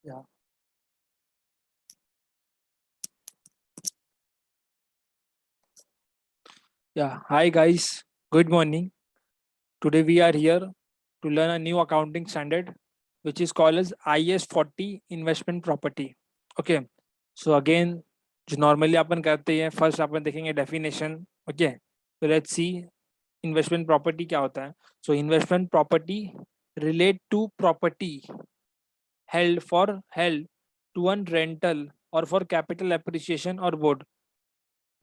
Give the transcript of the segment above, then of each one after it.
Yeah. Yeah. Hi guys. Good morning. Today we are here to learn a new accounting standard, which is called as IS 40 investment property. Okay. So again, जो normally अपन करते हैं, first अपन देखेंगे definition. Okay. So let's see investment property क्या होता है. So investment property relate to property held to one rental or for capital appreciation or board.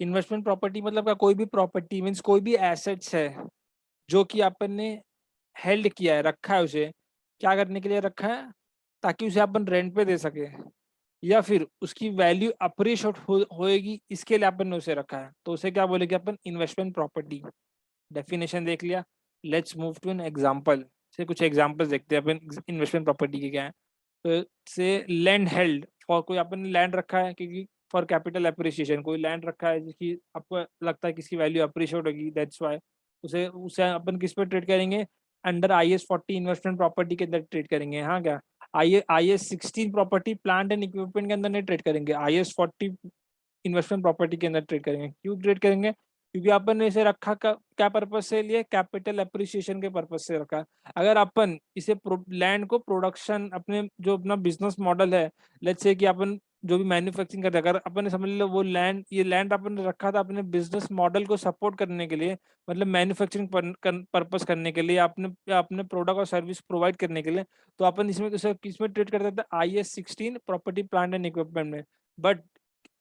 Investment property मतलब का कोई भी प्रॉपर्टी मीन्स कोई भी एसेट्स है जो कि अपन ने हेल्ड किया है, रखा है, उसे क्या करने के लिए रखा है, ताकि उसे अपन रेंट पे दे सके या फिर उसकी वैल्यू अप्रिशिएट होएगी, इसके लिए अपन ने उसे रखा है, तो उसे क्या बोलेंगे अपन, इन्वेस्टमेंट प्रॉपर्टी. डेफिनेशन देख लिया. Let's move to an example. से कुछ एग्जांपल्स देखते हैं अपन इन्वेस्टमेंट प्रॉपर्टी के क्या है. तो से लैंड हेल्ड फॉर, कोई अपन ने लैंड रखा है क्योंकि फॉर कैपिटल अप्रिसिएशन, कोई लैंड रखा है जिसकी आपको लगता है कि इसकी वैल्यू अप्रिशिएट होगी, दैट्स व्हाई उसे उसे अपन किस पे ट्रेड करेंगे, अंडर IS 40 इन्वेस्टमेंट प्रॉपर्टी के अंदर ट्रेड करेंगे. हाँ क्या, IS 16 property plant and equipment के अंदर नहीं ट्रेड करेंगे, IS 40 इन्वेस्टमेंट प्रॉपर्टी के अंदर ट्रेड करेंगे. क्यों ट्रेड करेंगे, क्योंकि अपन ने इसे रखा क्या पर्पज से लिए, कैपिटल अप्रिसिएशन के पर्पज से रखा. अगर अपन इसे लैंड को प्रोडक्शन, अपने जो अपना बिजनेस मॉडल है, लेट्स से कि अपन जो भी मैन्युफैक्चरिंग करते हैं, अगर अपन ने समझ लो वो लैंड, ये लैंड अपन ने रखा था अपने बिजनेस मॉडल को सपोर्ट करने के लिए, मतलब मैन्युफैक्चरिंग पर्पस करने के लिए, अपने अपने प्रोडक्ट और सर्विस प्रोवाइड करने के लिए, तो अपन इसमें किसमें ट्रेड करते थे, IS 16 property plant and equipment में. बट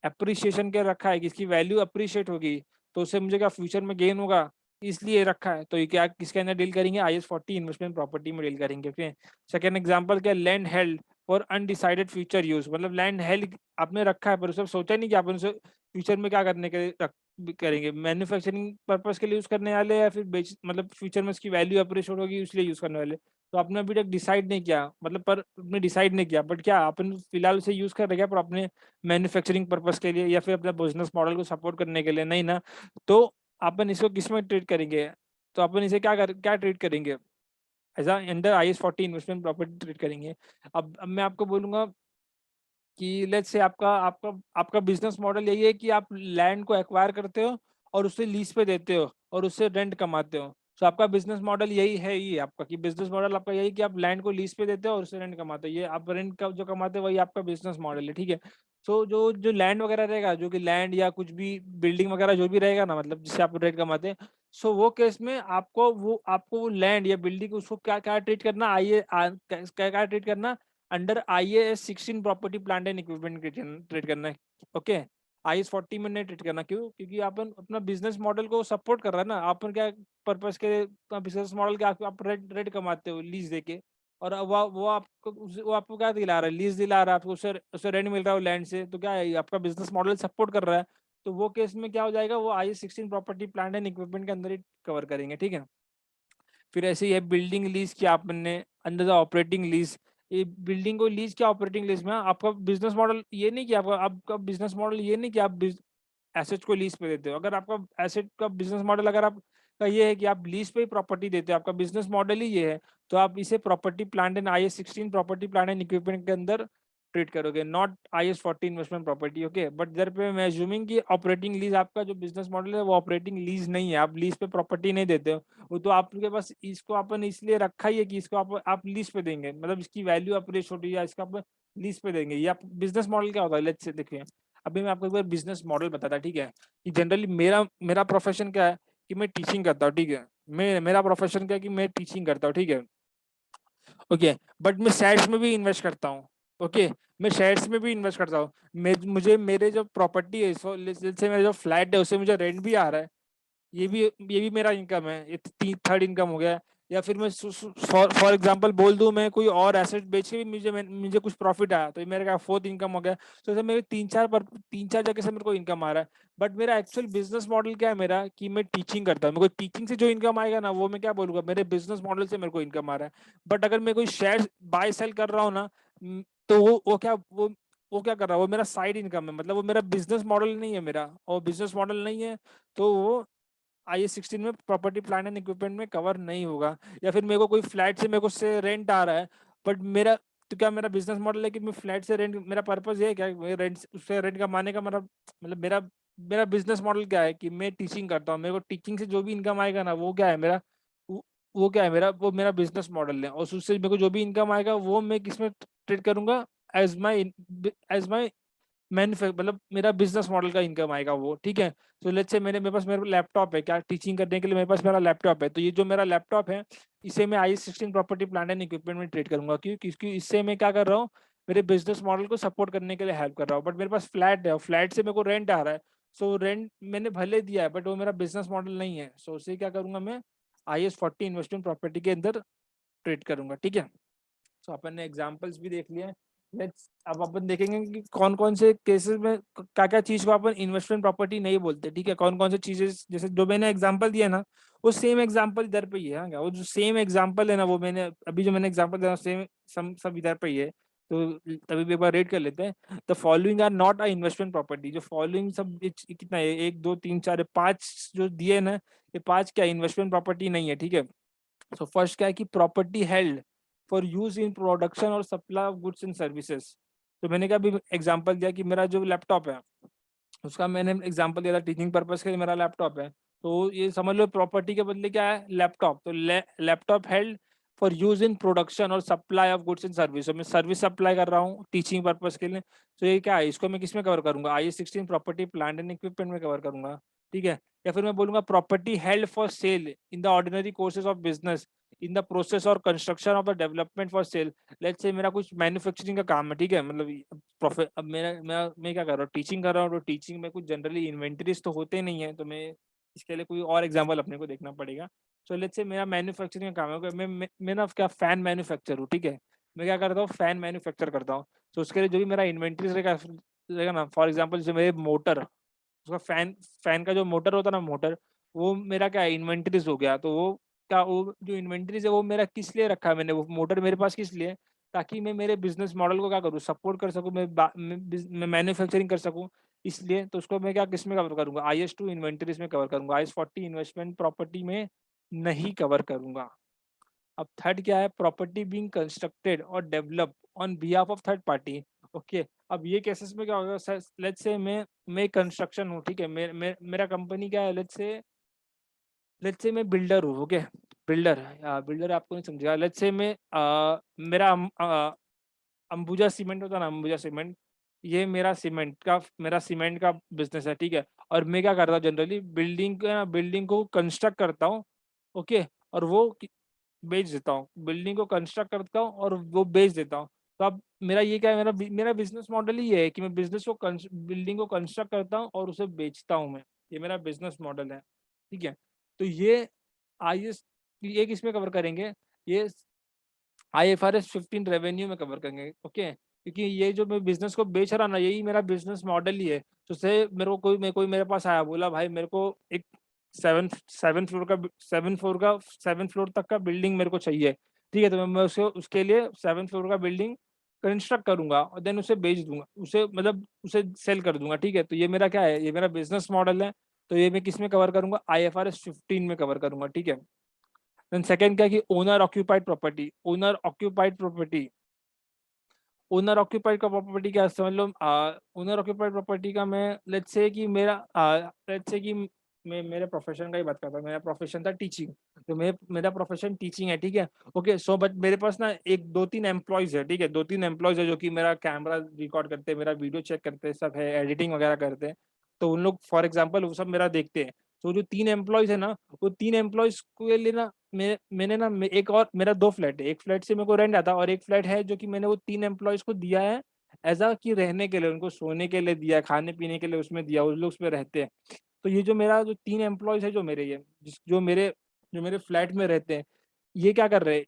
अप्रिशिएशन क्या रखा है कि इसकी वैल्यू अप्रिशिएट होगी, तो उससे मुझे क्या फ्यूचर में गेन होगा, इसलिए रखा है. तो ये क्या किसके अंदर डील करेंगे, IS 40 इन्वेस्टमेंट प्रॉपर्टी में डील करेंगे. ओके. सेकंड एग्जांपल क्या, land held for undecided future use, मतलब लैंड हेल्ड आपने रखा है पर उसे सोचा नहीं कि आप उसे फ्यूचर में क्या करने के लिए करेंगे, मैन्युफैक्चरिंग पर्पस के लिए यूज करने वाले या फिर बेच, मतलब फ्यूचर में उसकी वैल्यू अप्रिशिएट होगी इसलिए यूज करने वाले. तो आपने अभी तक डिसाइड नहीं किया, मतलब पर आपने डिसाइड नहीं किया, बट क्या अपन फिलहाल उसे यूज कर रहे क्या, पर अपने मैन्युफैक्चरिंग पर्पस के लिए या फिर अपने बिजनेस मॉडल को सपोर्ट करने के लिए नहीं ना. तो अपन इसको किस में ट्रीट करेंगे, तो अपन इसे क्या ट्रीट करेंगे, as under IS 40 investment property treat करेंगे. अब मैं आपको बोलूंगा कि लेट्स से आपका आपका आपका बिजनेस मॉडल यही है कि आप लैंड को एक्वायर करते हो और उसे लीज पे देते हो और उससे रेंट कमाते हो. तो आपका बिजनेस मॉडल यही है, ये आपका कि बिजनेस मॉडल आपका यही कि आप लैंड को लीज पे देते हो और उससे रेंट कमाते हो, ये आप रेंट का जो कमाते हो वही आपका बिजनेस मॉडल है. ठीक है. सो जो जो लैंड वगैरह रहेगा, जो कि लैंड या कुछ भी बिल्डिंग वगैरह जो भी रहेगा ना, मतलब जिससे आप रेंट कमाते हैं, सो वो केस में आपको वो लैंड या बिल्डिंग उसको क्या क्या ट्रीट करना, आइए क्या क्या ट्रीट करना, under IAS 16 property plant and equipment trade करना है. ओके. IS 40 में नहीं ट्रेड करना. क्यों, क्योंकि अपन अपना बिजनेस मॉडल को सपोर्ट कर रहा है ना, अपन क्या पर्पस के बिजनेस मॉडल के आप रेट रेट कमाते हो लीज देके, और वो आपको क्या दिला रहा है, लीज दिला रहा है आपको, उससे उससे रेंट मिल रहा है लैंड से, तो क्या है, आपका बिजनेस मॉडल सपोर्ट कर रहा है. तो वो केस में क्या हो जाएगा, वो IS 16 property plant and equipment के अंदर ही कवर करेंगे. ठीक है. फिर ऐसे ही है बिल्डिंग लीज की आपने अंडर द ऑपरेटिंग लीज. ये बिल्डिंग को लीज क्या, ऑपरेटिंग लीज में आपका बिजनेस मॉडल ये नहीं कि आपका बिजनेस मॉडल ये नहीं कि आप एसेट को लीज पे देते हो. अगर आपका एसेट का बिजनेस मॉडल अगर आपका ये है कि आप लीज पे ही प्रॉपर्टी देते हो, आपका बिजनेस मॉडल ही ये है, तो आप इसे property plant and IS 16 property plant and equipment के अंदर ट्रीट करोगे, not IS 40 investment property. Okay. But इधर पे मैं अज्यूमिंग कि ऑपरेटिंग लीज, आपका जो बिजनेस मॉडल है वो ऑपरेटिंग लीज नहीं है, आप लीज पे प्रॉपर्टी नहीं देते हो. वो तो आपके पास इसको अपन इसलिए रखा ही है कि इसको आप लीज पे देंगे, मतलब इसकी वैल्यू अप्रिशिएट होगी या इसका आप लीज पे देंगे. ये आप बिजनेस मॉडल क्या होता है, लेट्स से देखिए. अभी मैं आपको एक बार बिजनेस मॉडल बताता. ठीक है. कि जनरली मेरा मेरा प्रोफेशन क्या है कि मैं टीचिंग करता हूँ. ठीक है. मेरा प्रोफेशन क्या है कि मैं टीचिंग करता हूँ. ठीक है. ओके. बट मैं शेयर्स में भी इन्वेस्ट करता हूँ. ओके. मैं शेयर्स में भी इन्वेस्ट करता हूँ. मुझे मेरे जो प्रॉपर्टी है, जैसे मेरा जो फ्लैट है उससे मुझे रेंट भी आ रहा है, ये भी मेरा इनकम है, ये थर्ड इनकम हो गया. या फिर मैं फॉर एग्जांपल बोल दूं, मैं कोई और एसेट बेच के भी मुझे कुछ प्रॉफिट आया, तो ये मेरा क्या फोर्थ इनकम हो गया. तो ऐसे मेरे तीन चार जगह से मेरे को इनकम आ रहा है. बट मेरा एक्चुअल बिजनेस मॉडल क्या है मेरा, कि मैं टीचिंग करता हूँ. मेरे को टीचिंग से जो इनकम आएगा ना, वो मैं क्या बोलूंगा, मेरे बिजनेस मॉडल से मेरे को इनकम आ रहा है. बट अगर मैं कोई शेयर बाय सेल कर रहा हूँ ना, तो वो क्या कर रहा है, वो मेरा साइड इनकम है, मतलब वो मेरा बिजनेस मॉडल नहीं है मेरा, और बिजनेस मॉडल नहीं है तो वो IS 16 में प्रॉपर्टी प्लांट एंड इक्विपमेंट में कवर नहीं होगा. या फिर मेरे को कोई फ्लैट से मेरे को से रेंट आ रहा है, बट मेरा तो क्या मेरा बिजनेस मॉडल है कि मैं फ्लैट से रेंट, मेरा पर्पस ये है क्या, रेंट उससे रेंट कमाने का, मतलब मेरा मेरा बिजनेस मॉडल क्या है कि मैं टीचिंग करता हूँ, मेरे को टीचिंग से जो भी इनकम आएगा ना, वो क्या है मेरा, वो क्या है मेरा, वो मेरा बिजनेस मॉडल है। और उससे मेरे को जो भी इनकम आएगा वो मैं किसमें ट्रेड करूंगा, एज माई मतलब मेरा बिजनेस मॉडल का इनकम आएगा वो, ठीक है। तो लेट्स से मेरे पास मेरा लैपटॉप है, क्या टीचिंग करने के लिए मेरे पास मेरा लैपटॉप है, तो ये जो मेरा लैपटॉप है इसे मैं IS 16 property plant and equipment में ट्रेड करूंगा। क्यों? क्योंकि इससे मैं क्या कर रहा हूँ, मेरे बिजनेस मॉडल को सपोर्ट करने के लिए हेल्प कर रहा हूँ। बट मेरे पास फ्लैट है और फ्लैट से मेरे को रेंट आ रहा है, सो रेंट मैंने भले दिया है बट वो मेरा बिजनेस मॉडल नहीं है। सो उसे क्या करूंगा मैं, IS 40 इन्वेस्टमेंट प्रॉपर्टी के अंदर ट्रेड करूंगा, ठीक है। तो अपन ने एग्जांपल्स भी देख लिए। लेट्स अब अपन देखेंगे कि कौन कौन से केसेस में क्या क्या चीज को अपन इन्वेस्टमेंट प्रॉपर्टी नहीं बोलते, ठीक है। कौन कौन से चीजें, जैसे जो मैंने एग्जांपल दिया ना, वो सेम एग्जांपल इधर पे ही है। हाँ क्या, वो जो सेम एग्जांपल है ना, वो मैंने अभी जो मैंने एग्जांपल दिया सेम सब इधर पे ही है। तो तभी भी एक बार रेड कर लेते हैं। The following are not a investment property. जो फॉलोइंग सब कितना है, 1 2 3 4 5 जो दिए ना, ये 5 क्या इन्वेस्टमेंट प्रॉपर्टी नहीं है, ठीक है। सो फर्स्ट क्या है कि property held for use in production और supply of goods and services. तो मैंने क्या अभी एग्जांपल दिया कि मेरा जो लैपटॉप है उसका मैंने एग्जांपल दिया था, टीचिंग पर्पस के लिए मेरा लैपटॉप है। तो ये समझ लो प्रॉपर्टी के बदले क्या है, लैपटॉप। तो laptop held for use in production और supply of goods and service. मैं सर्विस सप्लाई कर रहा हूँ टीचिंग पर्पस के लिए। तो ये क्या है, इसको मैं किस में कवर करूंगा, IS 16 property plant and equipment में कवर करूंगा, ठीक है। या फिर मैं बोलूंगा property held for sale in the ordinary courses of business in the process और construction of the development for sale. Let's say मेरा कुछ मैन्युफैक्चरिंग का काम है, ठीक है। मतलब अब मैं क्या कर रहा हूँ, टीचिंग कर रहा हूँ। तो टीचिंग में कुछ जनरली इन्वेंटरीज तो होते नहीं है, तो मैं इसके लिए कोई और एग्जांपल अपने को देखना पड़ेगा। सो लेट्स से मेरा मैन्युफैक्चरिंग का काम है, मैं ना क्या फैन मैन्युफैक्चर हूँ, ठीक है। मैं क्या करता हूँ, फैन मैन्युफैक्चर करता हूँ। तो उसके लिए जो भी मेरा इन्वेंटरीज रहेगा ना, फॉर एग्जाम्पल जो मेरे मोटर, उसका फैन फैन का जो मोटर होता है ना, मोटर, वो मेरा क्या है, इन्वेंटरीज हो गया। तो वो क्या, वो जो इन्वेंटरीज है वो मेरा किस लिए रखा है मैंने, वो मोटर मेरे पास किस लिए, ताकि मैं मेरे बिजनेस मॉडल को क्या करूँ, सपोर्ट कर सकूँ, मैं मैन्युफैक्चरिंग कर सकूँ। इसलिए तो उसको मैं क्या किस में कवर करूंगा, IS 2 इन्वेंटरीज में कवर करूंगा, IS 40 इन्वेस्टमेंट प्रॉपर्टी में नहीं कवर करूंगा। अब थर्ड क्या है, प्रॉपर्टी बीइंग कंस्ट्रक्टेड और develop on behalf of third party. Okay, अब ये केसेस में क्या होगा, लेट्स से मैं कंस्ट्रक्शन हूँ, ठीक है। मेरा कंपनी क्या है, लेट्स से मैं बिल्डर हूँ, ओके। बिल्डर, बिल्डर आपको नहीं समझेगा। लेट्स से मैं मेरा अंबुजा सीमेंट होता है ना, अंबुजा सीमेंट, ये मेरा सीमेंट का बिजनेस है, ठीक है। और मैं क्या करता हूँ, जनरली बिल्डिंग को कंस्ट्रक्ट करता हूँ, ओके। और वो बेच देता हूँ, बिल्डिंग को कंस्ट्रक्ट करता हूँ और वो बेच देता हूँ। तो अब मेरा ये क्या है, मेरा बिजनेस मॉडल ही ये है कि मैं बिल्डिंग को कंस्ट्रक्ट करता हूँ और उसे बेचता हूँ मैं। ये मेरा बिजनेस मॉडल है, ठीक है। तो ये IS, ये किसमें कवर करेंगे, ये IFRS 15 रेवेन्यू में कवर करेंगे, ओके। क्योंकि ये जो मैं बिजनेस को बेच रहा ना, यही मेरा बिजनेस मॉडल ही है। तो से मेरे को कोई मेरे पास आया, बोला भाई मेरे को एक सेवन सेवन फ्लोर तक का बिल्डिंग मेरे को चाहिए, ठीक है। तो मैं उसे उसके लिए 7 फ्लोर का बिल्डिंग कंस्ट्रक्ट करूंगा और देन उसे बेच दूंगा, उसे मतलब उसे सेल कर दूंगा, ठीक है। तो ये मेरा क्या है, ये मेरा बिजनेस मॉडल है। तो ये मैं किस में कवर करूंगा, IFRS 15 में कवर करूंगा, ठीक है। देन सेकंड क्या कि ओनर ऑक्यूपाइड का प्रॉपर्टी क्या समझ लो, ओनर ऑक्यूपाइड प्रॉपर्टी का मैं लेट्स से कि लेट्स से कि मैं मेरे प्रोफेशन का ही बात करता हूँ। मेरा प्रोफेशन था टीचिंग, तो मेरा प्रोफेशन टीचिंग है, ठीक है। ओके, सो बट मेरे पास ना एक 2 3 एम्प्लॉयज है, ठीक है। 2 3 एम्प्लॉयज है जो कि मेरा कैमरा रिकॉर्ड करते हैं, मेरा वीडियो चेक करते हैं, सब है, एडिटिंग वगैरह करते हैं। तो उन लोग फॉर एग्जाम्पल वो सब मेरा देखते हैं। तो जो 3 एम्प्लॉयज है ना, वो 3 एम्प्लॉयज के लिए ना मैंने ना एक और मेरा 2 फ्लैट है, एक फ्लैट से मेरे को रेंट आता है और एक फ्लैट है जो कि मैंने वो 3 एम्प्लॉयज को दिया है एज अ कि रहने के लिए, उनको सोने के लिए दिया, खाने पीने के लिए उसमें दिया, उस लोग उसमें रहते हैं। तो ये जो मेरा जो 3 एम्प्लॉयज है जो मेरे, ये जो मेरे फ्लैट में रहते हैं, ये क्या कर रहे हैं,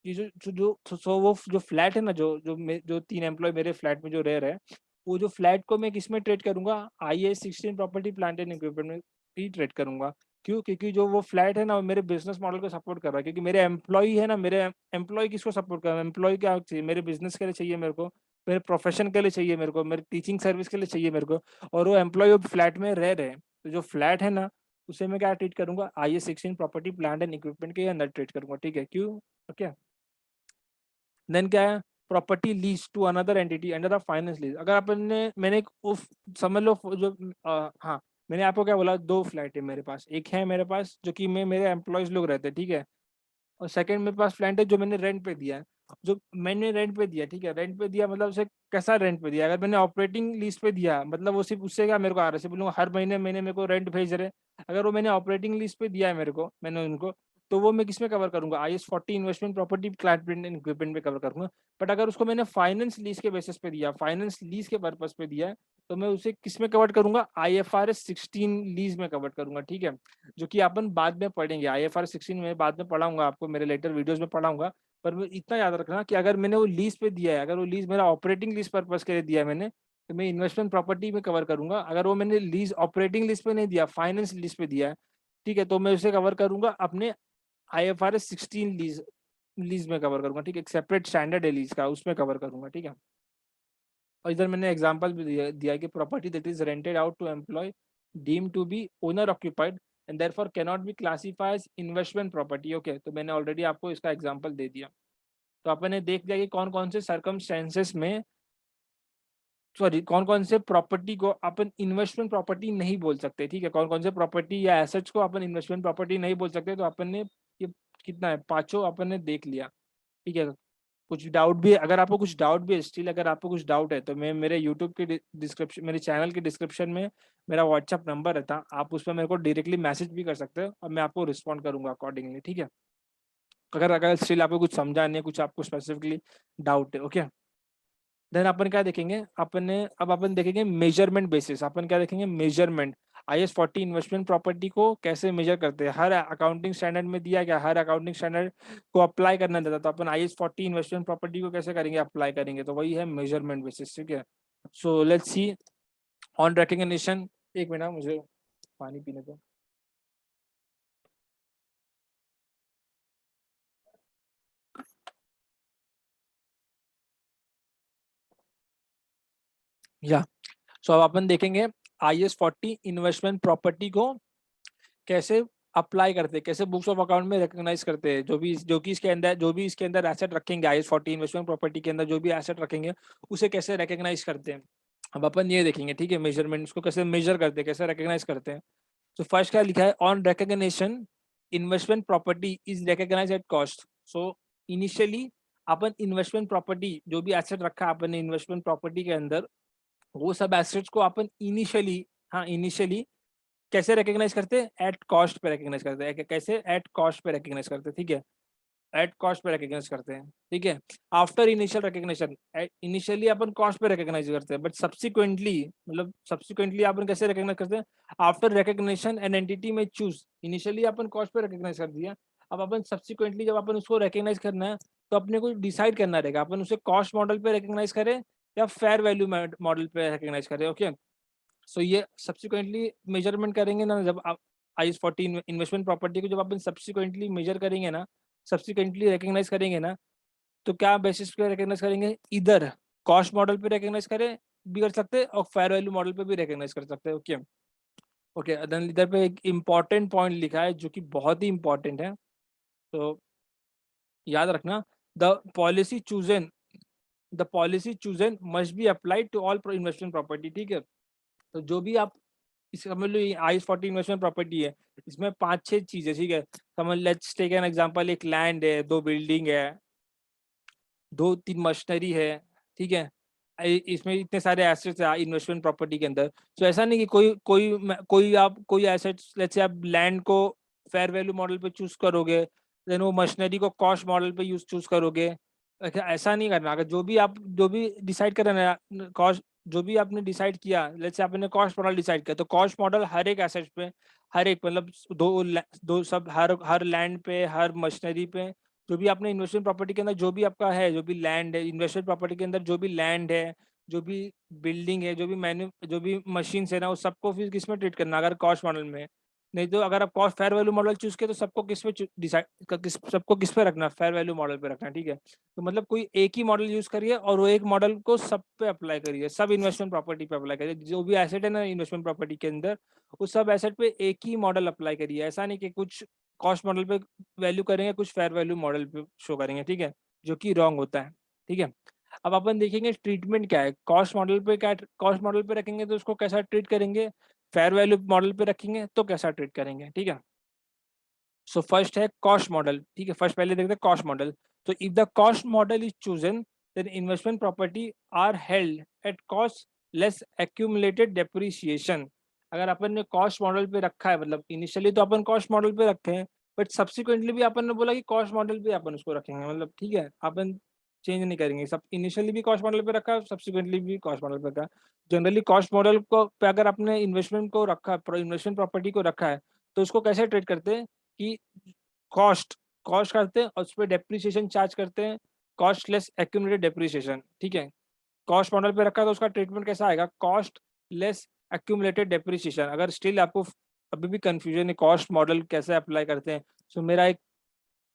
ये जो जो जो सो वो जो फ्लैट है ना, जो 3 एम्प्लॉय मेरे फ्लैट में जो रह रहे हैं, वो जो फ्लैट को मैं किस में ट्रेड करूंगा, IS 16 property plant and equipment में ही ट्रेड करूंगा। क्यों? क्योंकि जो वो फ्लैट है ना, वो मेरे बिजनेस मॉडल को सपोर्ट कर रहा है। क्योंकि मेरे एम्प्लॉय है ना, मेरे एम्प्लॉय किसको सपोर्ट कर रहा है, एम्प्लॉय क्या चाहिए, मेरे बिजनेस के लिए चाहिए मेरे को, मेरे प्रोफेशन के लिए चाहिए मेरे को, मेरे टीचिंग सर्विस के लिए चाहिए मेरे को। और वो एम्प्लॉय फ्लैट में रह रहे हैं, तो जो फ्लैट है ना, उसे मैं क्या ट्रीट करूंगा, IS 16 property plant and equipment के अंदर ट्रीट करूंगा, ठीक है। क्यों? ओके, देन क्या है, property lease to another entity under the finance lease. अगर मैंने एक समझ लो जो हाँ, मैंने आपको क्या बोला, 2 फ्लैट है मेरे पास। एक है मेरे पास जो कि मैं मेरे एम्प्लॉयज लोग रहते हैं, ठीक है। और सेकंड मेरे पास फ्लैट है जो मैंने रेंट पे दिया है। जो मैंने रेंट पे दिया, ठीक है, रेंट पे दिया मतलब उसे कैसा रेंट पे दिया। अगर मैंने ऑपरेटिंग लीज पे दिया मतलब वो सिर्फ उससे क्या मेरे को आ रहा है, सिर्फ बोलूँगा हर महीने महीने मेरे को रेंट भेज रहे। अगर वो मैंने ऑपरेटिंग लीज पे दिया है मेरे को, मैंने उनको, तो वो मैं किसमें कवर करूंगा, IS 40 investment property plant and equipment पे कवर करूंगा। बट अगर उसको मैंने फाइनेंस लीज के बेसिस पे दिया, फाइनेंस लीज के पर्पज पे दिया है, तो मैं उसे किसमें कवर करूंगा, IFRS 16 लीज में कवर करूंगा, ठीक है। जो कि अपन बाद में पढ़ेंगे, IFRS 16 में बाद में पढ़ाऊंगा आपको, मेरे लेटर वीडियोस में पढ़ाऊंगा। पर इतना याद रखना कि अगर मैंने वो लीज पे दिया है, अगर वो लीज मेरा ऑपरेटिंग लीज पर्पज के लिए दिया है मैंने, तो मैं इन्वेस्टमेंट प्रॉपर्टी में कवर करूंगा। अगर वो मैंने लीज ऑपरेटिंग लीज पे नहीं दिया, फाइनेंस लीज पे दिया है, ठीक है, तो मैं उसे कवर करूंगा अपने IFRS 16 लीज लीज में कवर करूंगा, ठीक है। एक सेपरेट स्टैंडर्ड है लीज का, उसमें कवर करूंगा, ठीक है। और इधर मैंने एग्जांपल भी दिया कि property that is rented out to employ deem to be owner occupied and therefore can not be classified as investment property. Okay, तो मैंने ऑलरेडी आपको इसका एग्जांपल दे दिया। तो अपन ने देख लिया कि कौन कौन से सर्कमस्टेंसेस में, सॉरी, कौन कौन से प्रॉपर्टी को अपन इन्वेस्टमेंट प्रॉपर्टी नहीं बोल सकते, ठीक है। कौन कौन से प्रॉपर्टी या एसेट्स को अपन इन्वेस्टमेंट प्रॉपर्टी नहीं बोल सकते। तो अपन ने ये कितना है, 5 अपन ने देख लिया, ठीक है। कुछ डाउट भी, अगर आपको कुछ डाउट भी है स्टिल, अगर आपको कुछ डाउट है तो मैं मेरे यूट्यूब के डिस्क्रिप्शन, मेरे चैनल के डिस्क्रिप्शन में मेरा व्हाट्सअप नंबर रहता, आप उस पर मेरे को डायरेक्टली मैसेज भी कर सकते हो और मैं आपको रिस्पॉन्ड करूंगा अकॉर्डिंगली, ठीक है। अगर अगर स्टिल आपको कुछ समझा नहीं है, कुछ आपको स्पेसिफिकली डाउट है, ओके। देन अपन क्या देखेंगे, अब अपन देखेंगे मेजरमेंट बेसिस। अपन क्या देखेंगे, मेजरमेंट। IS 40 इन्वेस्टमेंट प्रॉपर्टी को कैसे मेजर करते हैं, हर अकाउंटिंग स्टैंडर्ड में दिया गया, हर अकाउंटिंग स्टैंडर्ड को अप्लाई करना देता, तो अपन IS 40 इन्वेस्टमेंट प्रॉपर्टी को कैसे करेंगे, अप्लाई करेंगे, तो वही है मेजरमेंट बेसिस, ठीक है। सो लेट्स सी ऑन रिकग्निशन। एक मिनट मुझे पानी पीने दो। या सो अब अपन देखेंगे IS 40 इन्वेस्टमेंट प्रॉपर्टी को कैसे अप्लाई करते हैं, कैसे बुक्स ऑफ अकाउंट में रिकॉग्नाइज करते हैं। जो भी इसके अंदर एसेट रखेंगे, IS 40 इन्वेस्टमेंट प्रॉपर्टी के अंदर जो भी एसेट रखेंगे उसे कैसे रिकॉग्नाइज करते हैं। अब अपन ये देखेंगे, ठीक है, मेजरमेंट, उसको कैसे मेजर करते हैं, कैसे रिकॉग्नाइज करते हैं। तो फर्स्ट क्या लिखा है, on recognition investment property is recognise at cost. So initially अपन इन्वेस्टमेंट प्रॉपर्टी, जो भी एसेट रखा अपन ने इन्वेस्टमेंट प्रॉपर्टी के अंदर, वो सब एसेट्स को अपन इनिशियली, हाँ इनिशियली कैसे रिकॉग्नाइज करते हैं, एट कॉस्ट पे रिकॉग्नाइज करते हैं। कैसे, एट कॉस्ट पे रिकॉग्नाइज करते हैं, ठीक है, एट कॉस्ट पे रिकॉग्नाइज करते हैं, ठीक है। आफ्टर इनिशियल रिकॉग्निशन, इनिशियली अपन कॉस्ट पे रिकॉग्नाइज करते हैं, बट सब्सिक्वेंटली, मतलब सब्सिक्वेंटली अपन कैसे रिकॉग्नाइज करते हैं, आफ्टर रिकॉग्निशन एन एंटिटी में चूज। इनिशियली अपन कॉस्ट पे रिकॉग्नाइज कर दिया, अब अपन सब्सिक्वेंटली जब अपन उसको रिकॉग्नाइज करना है, तो अपने को डिसाइड करना रहेगा अपन उसे कॉस्ट मॉडल पे रिकॉग्नाइज करें या फेयर वैल्यू मॉडल पे रिकॉग्नाइज करें, ओके। सो ये सब्सिक्वेंटली मेजरमेंट करेंगे ना, जब आप IS 40 इन्वेस्टमेंट प्रॉपर्टी को जब अपन सब्सिक्वेंटली मेजर करेंगे ना, सब्सिक्वेंटली रिकॉग्नाइज करेंगे ना, तो क्या बेसिस पे रिकॉग्नाइज करेंगे, इधर कॉस्ट मॉडल पे रिकॉग्नाइज करें भी कर सकते हैं और फेयर वैल्यू मॉडल पे भी रिकॉग्नाइज कर सकते हैं, ओके। ओके, देन इधर पे एक इम्पॉर्टेंट पॉइंट लिखा है जो कि बहुत ही इंपॉर्टेंट है, तो याद रखना, the policy chosen the policy chosen must be applied to all investment property, ठीक है। तो जो भी आप इस समझ लो, ये IS 40 इन्वेस्टमेंट प्रॉपर्टी है, इसमें 5-6 चीजें, ठीक है। समझ, लेट्स टेक एन एग्जांपल, एक लैंड है, 2 बिल्डिंग है, 2-3 मशीनरी है, ठीक है। इसमें इतने सारे एसेट्स है इन्वेस्टमेंट प्रॉपर्टी के अंदर। तो ऐसा नहीं कि कोई एसेट्स, लेट्स से आप लैंड को फेयर वैल्यू मॉडल पे चूज करोगे, देन वो मशीनरी को कॉस्ट मॉडल पे चूज करोगे। ऐसा नहीं करना। अगर जो भी डिसाइड करें ना, कॉस्ट, जो भी आपने डिसाइड किया, लेट्स से आपने कॉस्ट मॉडल डिसाइड किया, तो कॉस्ट मॉडल हर एक एसेट पे, हर एक मतलब दो सब, हर लैंड पे, हर मशीनरी पे, जो भी आपने इन्वेस्टमेंट प्रॉपर्टी के अंदर जो भी आपका है, जो भी लैंड है, इन्वेस्टमेंट प्रॉपर्टी के अंदर जो भी लैंड है, जो भी बिल्डिंग है, जो भी मशीन है ना, वो सबको फिर किस में ट्रीट करना, अगर कॉस्ट मॉडल में। नहीं तो अगर आप cost fair value model choose किए, तो सबको किस में डिसाइड, सबको किस पे रखना, फेयर वैल्यू मॉडल पे रखना, ठीक है। तो मतलब कोई एक ही मॉडल यूज करिए और वो एक मॉडल को सब पे अप्लाई करिए, सब इन्वेस्टमेंट प्रॉपर्टी पे अप्लाई करिए। जो भी एसेट है ना इन्वेस्टमेंट प्रॉपर्टी के अंदर, उस सब एसेट पे एक ही मॉडल अप्लाई करिए। ऐसा नहीं कि कुछ कॉस्ट मॉडल पे वैल्यू करेंगे, कुछ फेयर वैल्यू मॉडल पे शो करेंगे, ठीक है, जो कि रॉन्ग होता है, ठीक है। अब अपन देखेंगे ट्रीटमेंट क्या है, कॉस्ट मॉडल पे क्या, कॉस्ट मॉडल पे रखेंगे तो उसको कैसा ट्रीट करेंगे, फेयर वैल्यू मॉडल पे रखेंगे तो कैसा ट्रीट करेंगे, ठीक है। सो फर्स्ट है कॉस्ट मॉडल, ठीक है, फर्स्ट पहले देखते हैं कॉस्ट मॉडल। तो if the cost model is chosen then investment property are held at cost less accumulated depreciation. अगर अपन ने कॉस्ट मॉडल पे रखा है, मतलब इनिशियली तो अपन कॉस्ट मॉडल पे रखे हैं, बट सब्सिक्वेंटली भी अपन ने बोला कि कॉस्ट मॉडल पे अपन उसको रखेंगे, मतलब ठीक है, अपन चेंज नहीं करेंगे, सब इनिशियली भी कॉस्ट मॉडल पे रखा है, सब्सिक्वेंटली भी कॉस्ट मॉडल पे रखा है। जनरली कॉस्ट मॉडल को पे अगर आपने इन्वेस्टमेंट को रखा है, इन्वेस्टमेंट प्रॉपर्टी को रखा है, तो उसको कैसे ट्रीट करते हैं कि कॉस्ट कॉस्ट करते हैं और उस पर डेप्रिसिएशन चार्ज करते हैं, कॉस्ट लेस एक्यूमुलेटेड डेप्रिसिएशन, ठीक है। कॉस्ट मॉडल पे रखा है तो उसका ट्रीटमेंट कैसा आएगा, कॉस्ट लेस एक्यूमुलेटेड डेप्रिसिएशन। अगर स्टिल आपको अभी भी कंफ्यूजन है कॉस्ट मॉडल कैसे अप्लाई करते हैं, तो मेरा एक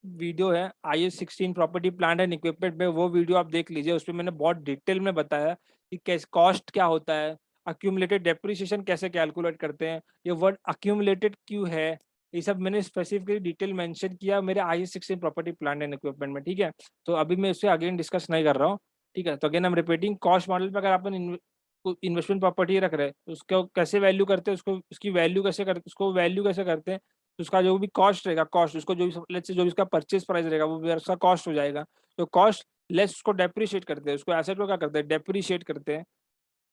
वीडियो है IAS 16 property plant and equipment में, वो वीडियो आप देख लीजिए, उसमें मैंने बहुत डिटेल में बताया कि कैसे कॉस्ट क्या होता है, अक्यूमुलेटेड डेप्रिसिएशन कैसे कैलकुलेट करते हैं, ये वर्ड अक्यूमुलेटेड क्यों है, ये सब मैंने स्पेसिफिकली डिटेल मेंशन किया मेरे IAS 16 property plant and equipment में, ठीक है। तो अभी मैं इससे अगेन डिस्कस नहीं कर रहा हूँ, ठीक है। तो अगेन हम रिपीटिंग, कॉस्ट मॉडल पर अगर अपन इन्वेस्टमेंट प्रॉपर्टी रख रहे हैं तो उसको कैसे वैल्यू करते हैं, उसको उसकी वैल्यू कैसे करते, उसको वैल्यू कैसे करते हैं, तो उसका जो भी कॉस्ट रहेगा, कॉस्ट उसको जो भी लेट्स से जो भी उसका परचेज प्राइस रहेगा वो भी उसका कॉस्ट हो जाएगा। तो कॉस्ट लेस उसको डेप्रिशिएट करते हैं, उसको एसेट को क्या करते हैं, डेप्रिशिएट करते हैं,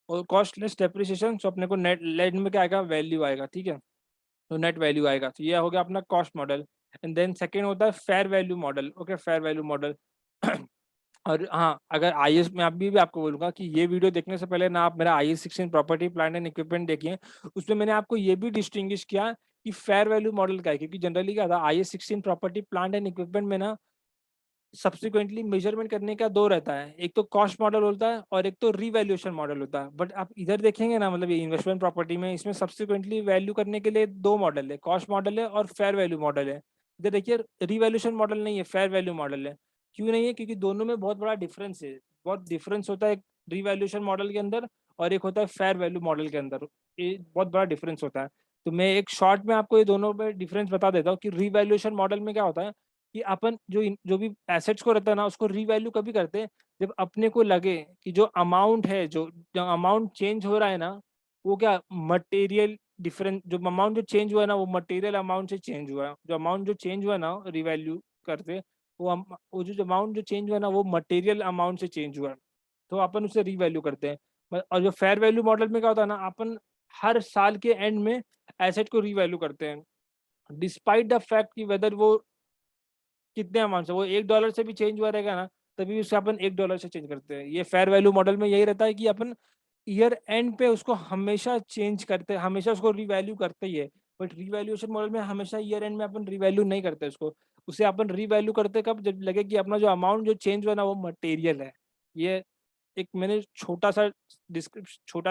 और कॉस्ट लेस डेप्रिशिएशन तो अपने को नेट लेट में क्या आएगा, वैल्यू आएगा, ठीक है। तो नेट वैल्यू आएगा, तो ये हो गया अपना cost model. And then second होता है fair value model, okay, fair value model. और हाँ, अगर IAS में अभी भी आपको बोलूंगा कि ये वीडियो देखने से पहले ना आप मेरा IAS 16 property plant and equipment देखिए, उसमें मैंने आपको ये भी डिस्टिंग्विश किया कि फेयर वैल्यू मॉडल क्या है, क्योंकि जनरली क्या था IAS 16 property plant and equipment में ना सब्सिक्वेंटली मेजरमेंट करने का दो रहता है, एक तो कॉस्ट मॉडल होता है और एक तो रीवैल्यूएशन मॉडल होता है। बट आप इधर देखेंगे ना, मतलब ये इन्वेस्टमेंट प्रॉपर्टी में इसमें सब्सिक्वेंटली वैल्यू करने के लिए दो मॉडल है, कॉस्ट मॉडल है और फेयर वैल्यू मॉडल है। इधर देखिए रीवैल्यूएशन मॉडल नहीं है, फेयर वैल्यू मॉडल है। क्यों नहीं है, क्योंकि दोनों में बहुत बड़ा डिफरेंस है, बहुत डिफरेंस होता है एक रीवैल्यूएशन मॉडल के अंदर और एक होता है फेयर वैल्यू मॉडल के अंदर, ये बहुत बड़ा डिफरेंस होता है। तो मैं एक शॉर्ट में आपको ये दोनों में डिफरेंस बता देता हूँ कि रीवैल्यूएशन मॉडल में क्या होता है कि अपन जो भी एसेट्स को रहता है ना, उसको रीवैल्यू कभी करते हैं जब अपने को लगे कि जो अमाउंट है, जो अमाउंट चेंज हो रहा है ना, वो क्या मटेरियल डिफरेंस, जो अमाउंट जो चेंज हुआ है ना वो मटेरियल अमाउंट से चेंज हुआ है, जो अमाउंट जो चेंज हुआ है ना रिवैल्यू करते, वो जो अमाउंट जो चेंज हुआ है ना वो मटेरियल अमाउंट से चेंज हुआ है, तो अपन उसे रीवैल्यू करते हैं। और जो फेयर वैल्यू मॉडल में क्या होता है ना, अपन हर साल के एंड में एसेट को रीवैल्यू करते हैं, डिस्पाइट द फैक्ट कि वेदर वो कितने अमाउंट से, वो $1 से भी चेंज हुआ रहेगा ना, तभी उसे अपन $1 से चेंज करते हैं। ये फेयर वैल्यू मॉडल में यही रहता है कि अपन ईयर एंड पे उसको हमेशा चेंज करते हैं, हमेशा उसको रिवैल्यू करते ही है। बट रिवैल्यूएशन मॉडल में हमेशा ईयर एंड में अपन रिवैल्यू नहीं करते उसको, उसे अपन रिवैल्यू करते कब, जब लगे कि अपना जो अमाउंट जो चेंज हुआ ना वो मटेरियल है। ये एक मैंने छोटा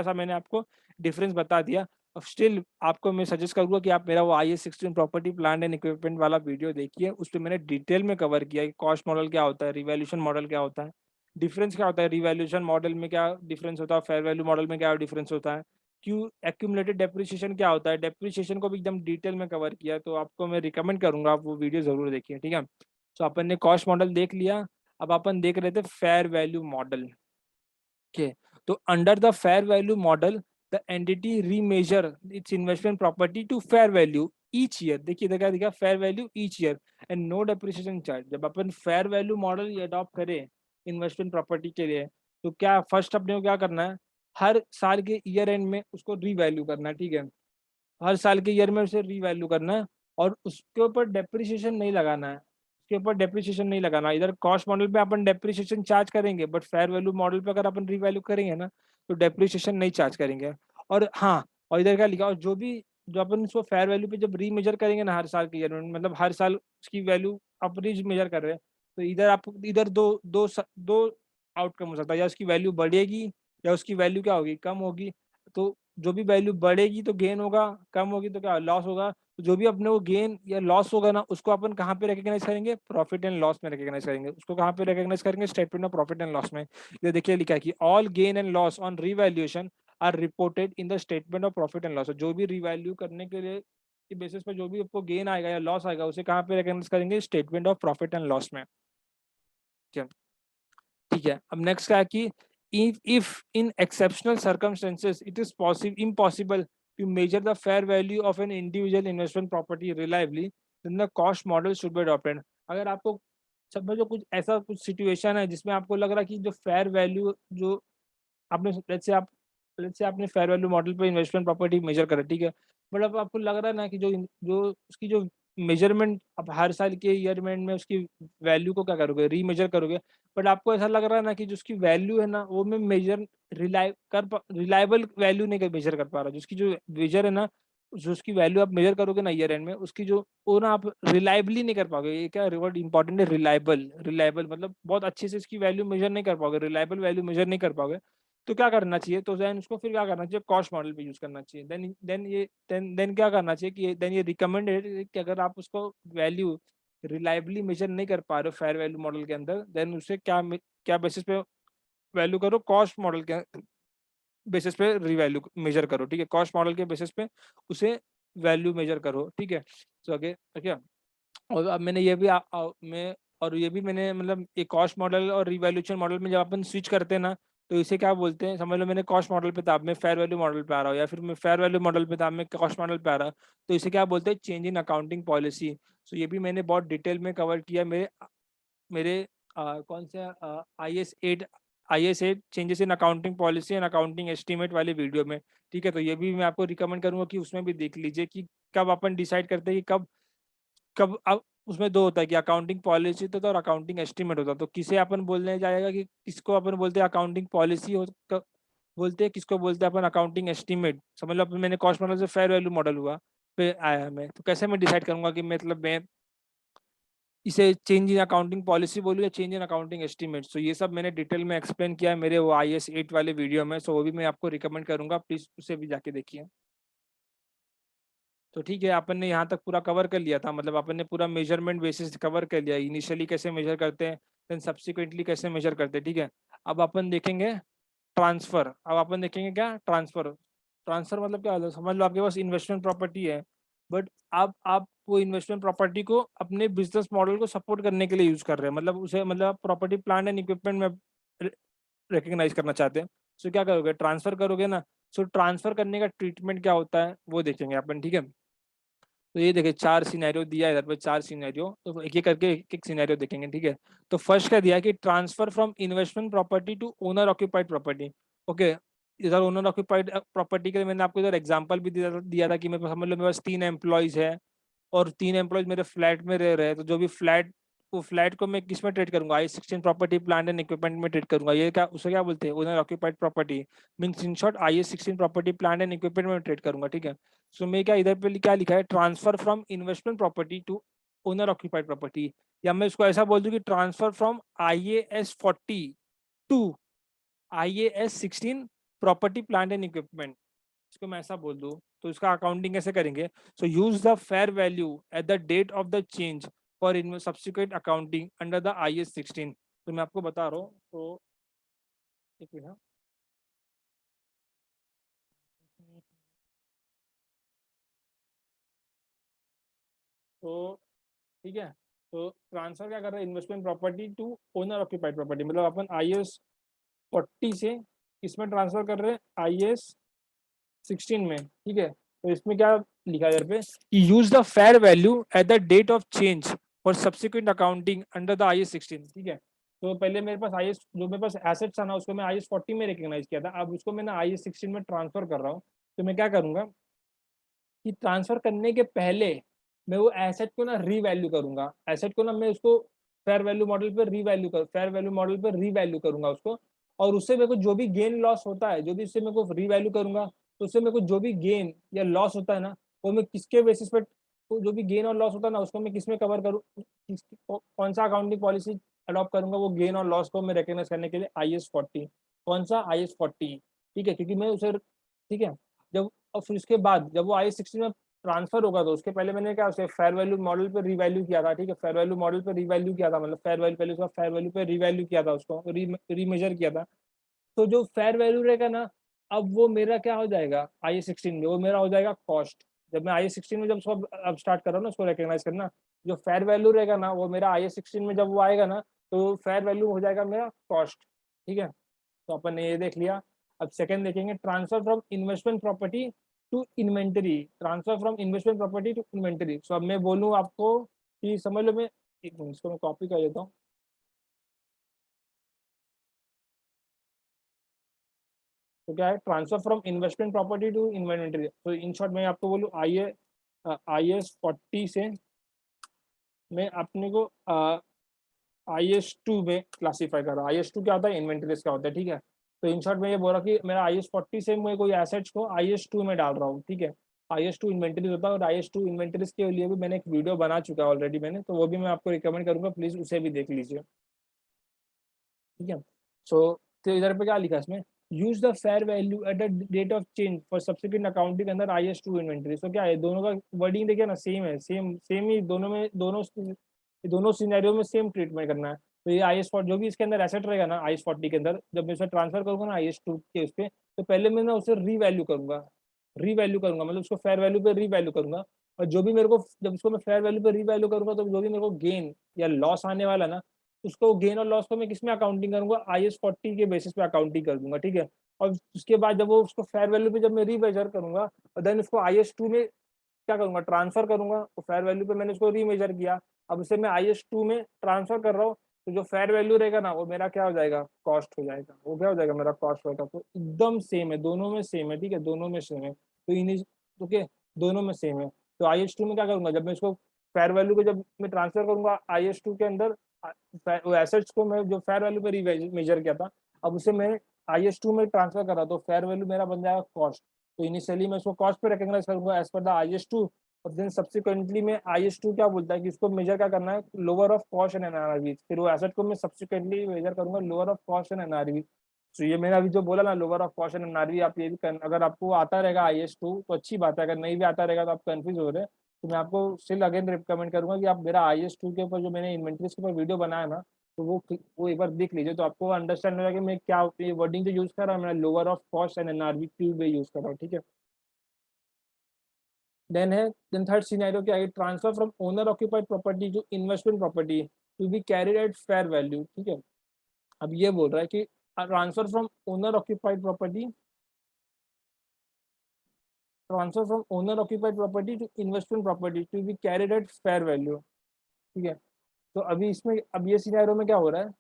सा मैंने आपको डिफरेंस बता दिया। अब स्टिल आपको मैं सजेस्ट करूंगा कि आप मेरा वो IAS 16 property plant and equipment वाला वीडियो देखिए, उस पर मैंने डिटेल में कवर किया कि कॉस्ट मॉडल क्या होता है, रिवैल्यूएशन मॉडल क्या होता है, डिफरेंस क्या होता है, रिवैल्यूएशन मॉडल में क्या डिफरेंस होता है, फेयर वैल्यू मॉडल में क्या डिफरेंस होता है, क्यों एक्यूमुलेटेड डेप्रिसिएशन क्या होता है, डेप्रिसिएशन को भी एकदम डिटेल में कवर किया। तो आपको मैं रिकमेंड करूंगा आप वो वीडियो जरूर देखिए, ठीक है। तो अपन ने कॉस्ट मॉडल देख लिया, अब अपन देख रहे थे फेयर वैल्यू मॉडल के। तो under the fair value model the entity remeasure its investment property to fair value each year, देखिए देखा दिखा fair value each year and no depreciation charge. जब अपन फेयर वैल्यू मॉडल अडॉप्ट करें investment property के लिए, तो क्या फर्स्ट अपने को क्या करना है, हर साल के ईयर एंड में उसको रीवैल्यू करना है, ठीक है, हर साल के ईयर में उसे रीवैल्यू करना है और उसके ऊपर डेप्रिसिएशन नहीं लगाना है, उसके ऊपर डेप्रिसिएशन नहीं लगाना। इधर कॉस्ट मॉडल पे अपन डेप्रिसिएशन चार्ज करेंगे, बट फेयर वैल्यू मॉडल पे अगर अपन रीवैल्यू करेंगे ना तो डेप्रिसिएशन नहीं चार्ज करेंगे। और हाँ, और इधर क्या लिखा, और जो अपन उसको फेयर वैल्यू पे जब रीमेजर करेंगे ना हर साल के ईयर में, मतलब हर साल उसकी वैल्यू अपनी मेजर कर रहे हैं, तो इधर आप इधर दो आउटकम हो सकता है, या उसकी वैल्यू बढ़ेगी या उसकी वैल्यू क्या होगी, कम होगी। तो जो भी वैल्यू बढ़ेगी तो गेन होगा, कम होगी तो क्या लॉस होगा। तो जो भी अपने को गेन या लॉस होगा ना उसको अपन कहाँ पे रिकग्नाइज करेंगे, प्रॉफिट एंड लॉस में रिकग्नाइज करेंगे। उसको कहाँ पे रिकग्नाइज करेंगे, statement of profit and loss में। ये देखिए लिखा है कि all gain and loss on revaluation are reported in the statement of profit and loss. जो भी रिवैल्यू करने के लिए के बेसिस पर जो भी आपको गेन आएगा या लॉस आएगा उसे कहाँ पे रिकग्नाइज करेंगे, statement of profit and loss में, ठीक ठीक है। अब नेक्स्ट क्या है कि if in exceptional circumstances it is impossible to measure the fair value of an individual investment property reliably, then the cost model should be adopted. अगर आपको सब में जो कुछ ऐसा कुछ सिचुएशन है जिसमें आपको लग रहा है कि जो फेयर वैल्यू जो आपने लेट्स से आपने फेयर वैल्यू मॉडल पे इन्वेस्टमेंट प्रॉपर्टी मेजर करा, ठीक है, बट अब आपको लग रहा है ना कि जो जो उसकी जो मेजरमेंट आप हर साल के ईयर एंड में उसकी वैल्यू को क्या करोगे, रीमेजर करोगे, बट आपको ऐसा लग रहा है ना कि जो उसकी वैल्यू है ना वो मैं मेजर रिलायबल वैल्यू नहीं मेजर कर पा रहा, जिसकी जो मेजर है ना, जो उसकी वैल्यू आप मेजर करोगे ना ईयर एंड में, उसकी जो वो ना आप रिलायबली नहीं कर पाओगे। ये क्या वर्ड इंपॉर्टेंट है, रिलायबल। रिलायबल मतलब बहुत अच्छे से इसकी वैल्यू मेजर नहीं कर पाओगे, रिलायबल वैल्यू मेजर नहीं कर पाओगे। तो क्या करना चाहिए, तो देन उसको फिर क्या करना चाहिए, कॉस्ट मॉडल पे यूज करना चाहिए। देन क्या करना चाहिए कि देन ये रिकमेंडेड कि अगर आप उसको वैल्यू रिलायबली मेजर नहीं कर पा रहे हो फेयर वैल्यू मॉडल के अंदर, देन उसे क्या बेसिस पे वैल्यू करो, कॉस्ट मॉडल के बेसिस पे रीवैल्यू मेजर करो, ठीक है, कॉस्ट मॉडल के बेसिस पे उसे वैल्यू मेजर करो, ठीक है। तो आगे क्या, और अब मैंने ये भी मैं और ये भी मैंने मतलब एक कॉस्ट मॉडल और रिवैल्यूएशन मॉडल में जब अपन स्विच करते हैं ना, तो इसे क्या बोलते हैं, समझ लो मैंने कॉस्ट मॉडल पे था, अब मैं फेयर वैल्यू मॉडल पे आ रहा हूँ, या फिर मैं फेयर वैल्यू मॉडल पे था, अब मैं कॉस्ट मॉडल पे आ रहा हूँ, तो इसे क्या बोलते हैं, चेंज इन अकाउंटिंग पॉलिसी। सो ये भी मैंने बहुत डिटेल में कवर किया मेरे मेरे कौन से I S 8 changes in accounting policy and accounting estimate वाले वीडियो में, ठीक है। तो ये भी मैं आपको रिकमेंड करूंगा कि उसमें भी देख लीजिए कि कब अपन डिसाइड करते हैं कि कब कब अब उसमें दो होता है कि अकाउंटिंग पॉलिसी होता है और अकाउंटिंग एस्टीमेट होता है। तो किसे अपन बोलने जाएगा कि किसको अपन बोलते हैं अकाउंटिंग पॉलिसी बोलते हैं, किसको बोलते हैं अपन अकाउंटिंग एस्टीमेट। समझ लो अपन मैंने कॉस्ट मॉडल से फेयर वैल्यू मॉडल हुआ पे आया मैं, तो कैसे मैं डिसाइड करूंगा कि मतलब मैं इसे चेंज इन अकाउंटिंग पॉलिसी बोलूँ या चेंज इन अकाउंटिंग एस्टीमेट। सो ये सब मैंने डिटेल में एक्सप्लेन किया है मेरे वो IS 8 वाले वीडियो में, सो वो भी मैं आपको रिकमेंड करूंगा, प्लीज उसे भी जाके देखिए। तो ठीक है, अपन ने यहाँ तक पूरा कवर कर लिया था, मतलब अपन ने पूरा मेजरमेंट बेसिस कवर कर लिया, इनिशियली कैसे मेजर करते हैं, देन सब्सिक्वेंटली कैसे मेजर करते हैं, ठीक है। अब अपन देखेंगे ट्रांसफर। अब अपन देखेंगे क्या, ट्रांसफर। ट्रांसफर मतलब क्या होता है, समझ लो आपके पास इन्वेस्टमेंट प्रॉपर्टी है, बट अब आप वो इन्वेस्टमेंट प्रॉपर्टी को अपने बिजनेस मॉडल को सपोर्ट करने के लिए यूज कर रहे हैं, मतलब उसे मतलब आप प्रॉपर्टी प्लांट एंड इक्विपमेंट में रिकग्नाइज करना चाहते हैं। सो क्या करोगे, ट्रांसफर करोगे ना। सो ट्रांसफर करने का ट्रीटमेंट क्या होता है वो देखेंगे अपन, ठीक है। तो ये देखिए चार सिनेरियो दिया है इधर पे, चार सिनेरियो, तो एक एक करके एक एक सिनेरियो देखेंगे, ठीक है। तो फर्स्ट क्या दिया कि transfer from investment property to owner occupied property. Okay, इधर ओनर ऑक्यूपाइड प्रॉपर्टी के लिए मैंने आपको इधर एग्जांपल भी दिया था कि मेरे पास समझ लो मेरे पास 3 एम्प्लॉयज है और 3 एम्प्लॉयज मेरे फ्लैट में रह रहे हैं, तो जो भी फ्लैट वो फ्लैट को मैं किस में ट्रेड करूंगा, IS 16 property plant and equipment में ट्रेड करूंगा। ये क्या उसे क्या बोलते हैं, owner occupied property. Means in short IS 16 property plant and equipment में ट्रेड करूंगा, ठीक है। सो मैं क्या इधर पे क्या लिखा है, transfer from investment property to owner occupied property, या मैं इसको ऐसा बोल दूं कि transfer from IAS 40 to IAS 16 property plant and equipment, इसको मैं ऐसा बोल दूं। तो इसका अकाउंटिंग कैसे करेंगे, so use the fair value at the date of the change for in subsequent accounting under the IAS 16। तो मैं आपको बता रहा हूँ, तो एक मिनट। तो ठीक है, तो ट्रांसफर क्या कर रहे हैं, investment property to owner occupied property, मतलब अपन IAS 40 से किसमें ट्रांसफर कर रहे हैं, IAS 16 में, ठीक है। तो इसमें क्या लिखा है इधर पे कि use the fair value at the date of change for subsequent accounting under the IAS 16, ठीक है। तो पहले मेरे पास IAS जो मेरे पास एसेट्स था ना उसको मैं IAS 40 में रिकग्नाइज किया था, अब उसको मैं ना IAS 16 में ट्रांसफर कर रहा हूँ। तो मैं क्या करूंगा कि ट्रांसफर करने के पहले मैं वो एसेट को ना रीवैल्यू करूंगा, एसेट को ना मैं उसको फेयर वैल्यू मॉडल पर रीवैल्यू करूंगा उसको, और उससे मेरे को जो भी गेन लॉस होता है, जो भी उससे मेरे को रीवैल्यू करूंगा, तो उससे मेरे को जो भी गेन या लॉस होता है ना, वो मैं किसके बेसिस पे, तो जो भी गेन और लॉस होता है ना उसको मैं किस में कवर करूँ, कौन सा अकाउंटिंग पॉलिसी अडॉप्ट करूंगा वो गेन और लॉस को मैं रिकग्नाइज करने के लिए IAS 40। कौन सा IAS 40, ठीक है, क्योंकि मैं उसे, ठीक है। जब और फिर उसके बाद जब वो IAS 16 में ट्रांसफर होगा, तो उसके पहले मैंने क्या उसे फेयर वैल्यू मॉडल पे रीवैल्यू किया था, ठीक है, फेयर वैल्यू मॉडल पे रीवैल्यू किया था, मतलब फेयर वैल्यू पहले उसका फेयर वैल्यू पे रीवैल्यू किया था, उसको रीमेजर किया था। तो जो फेयर वैल्यू रहेगा ना, अब वो मेरा क्या हो जाएगा IAS 16 में, वो मेरा हो जाएगा कॉस्ट। जब मैं IAS 16 में जब उसको अब स्टार्ट कर रहा हूँ ना उसको रिकग्नाइज करना, जो फेयर वैल्यू रहेगा ना वो मेरा IAS 16 में जब वो आएगा ना, तो फेयर वैल्यू हो जाएगा मेरा कॉस्ट। ठीक है, तो अपन ने ये देख लिया। अब सेकंड देखेंगे, transfer from investment property to inventory. Transfer from investment property to inventory. So अब मैं बोलूँ आपको कि समझ लो, मैं एक मिनट इसको मैं कॉपी कर लेता हूँ। तो क्या है, transfer from investment property to inventory. तो इन शॉर्ट मैं आपको बोलूँ, IS 40 से मैं अपने को IS 2 में क्लासीफाई कर रहा हूँ। IS 2 क्या होता है, इन्वेंटरीज का होता है। ठीक है, तो इन शॉर्ट में ये बोल रहा कि मेरा IS 40 से मैं कोई एसेट्स को IS 2 में डाल रहा हूँ। ठीक है, IS 2 इन्वेंटरीज होता है, और IS 2 इन्वेंटरीज के लिए भी मैंने एक वीडियो बना चुका है ऑलरेडी मैंने, तो वो भी मैं आपको रिकमेंड करूंगा, प्लीज उसे भी देख लीजिए। ठीक है, सो तो इधर पे क्या लिखा है इसमें, use the fair value at the date of change for subsequent accounting अंदर IS 2 इन्वेंटरी। तो क्या है, दोनों का वर्डिंग देखिए ना, सेम है, सेम सेम ही दोनों में, दोनों सिनेरियो में सेम ट्रीटमेंट करना है। तो ये IS 40 जो भी इसके अंदर एसेट रहेगा ना, IS 40 के अंदर जब मैं इसे ट्रांसफर करूंगा ना IS 2 के उस पर, तो पहले मैं ना उसे रीवैल्यू करूंगा। रीवैल्यू करूंगा मतलब उसको फेयर वैल्यू पे रीवैल्यू करूंगा। और जो भी मेरे को, जब उसको मैं फेयर वैल्यू पे रीवैल्यू करूंगा, तो जो भी मेरे को गेन या लॉस आने वाला ना, उसको गेन और लॉस को मैं किसमें अकाउंटिंग करूंगा, IS 40 के बेसिस पे अकाउंटिंग कर दूंगा। ठीक है, और उसके बाद जब वो उसको फेयर वैल्यू पे जब मैं रीमेजर करूंगा, और देन उसको IS 2 में क्या करूंगा, ट्रांसफर करूंगा। तो फेयर वैल्यू पे मैंने उसको रीमेजर किया, अब उसे मैं IS 2 में ट्रांसफर कर रहा हूँ। तो जो फेयर वैल्यू रहेगा ना, वो मेरा क्या हो जाएगा, कॉस्ट हो जाएगा। वो क्या हो जाएगा, मेरा कॉस्ट होगा। तो एकदम सेम है, दोनों में सेम है। ठीक है, दोनों में सेम है, तो इन ओके, दोनों में सेम है। तो IS 2 में क्या करूंगा, जब मैं इसको फेयर वैल्यू को जब मैं ट्रांसफर करूंगा IS 2 के अंदर, वो एसेट्स को मैं जो फेयर वैल्यू पे रीमेजर किया था, अब उसे मैं IS 2 में ट्रांसफर कर रहा, तो फेयर वैल्यू मेरा बन जाएगा कॉस्ट। तो इनिशियली मैं उसको कॉस्ट पे रिकॉग्नाइज करूंगा एज पर द IS 2, और देन सब्सिक्वेंटली में IS 2 क्या बोलता है कि इसको मेजर क्या करना है, lower of cost and NRV. फिर वो एसेट को मैं सब्सिक्वेंटली मेजर करूंगा lower of cost and NRV. तो ये मैंने अभी जो बोला ना, lower of cost and NRV, आप ये भी अगर आपको आता रहेगा IS 2 तो अच्छी बात है, अगर नहीं भी आता रहेगा तो आप कंफ्यूज हो रहे हैं, तो मैं आपको स्टिल अगेन रिकमेंड करूंगा कि आप मेरा IS 2 के ऊपर जो मैंने इन्वेंट्रीज के ऊपर वीडियो बनाया ना, तो वो एक बार देख लीजिए, तो आपको अंडरस्टैंड होगा कि मैं क्या वर्डिंग जो यूज कर रहा हूँ, मैं lower of cost and NRV cube use कर रहा हूँ। ठीक है, देन है, देन थर्ड सिनेरियो क्या है, transfer from owner occupied property to investment property to be carried at fair value. ठीक है, अब ये बोल रहा है कि transfer from owner occupied property, transfer from owner occupied property to investment property to be carried at fair value. ठीक है, तो अभी इसमें, अब ये सिनेरियो में क्या हो रहा है,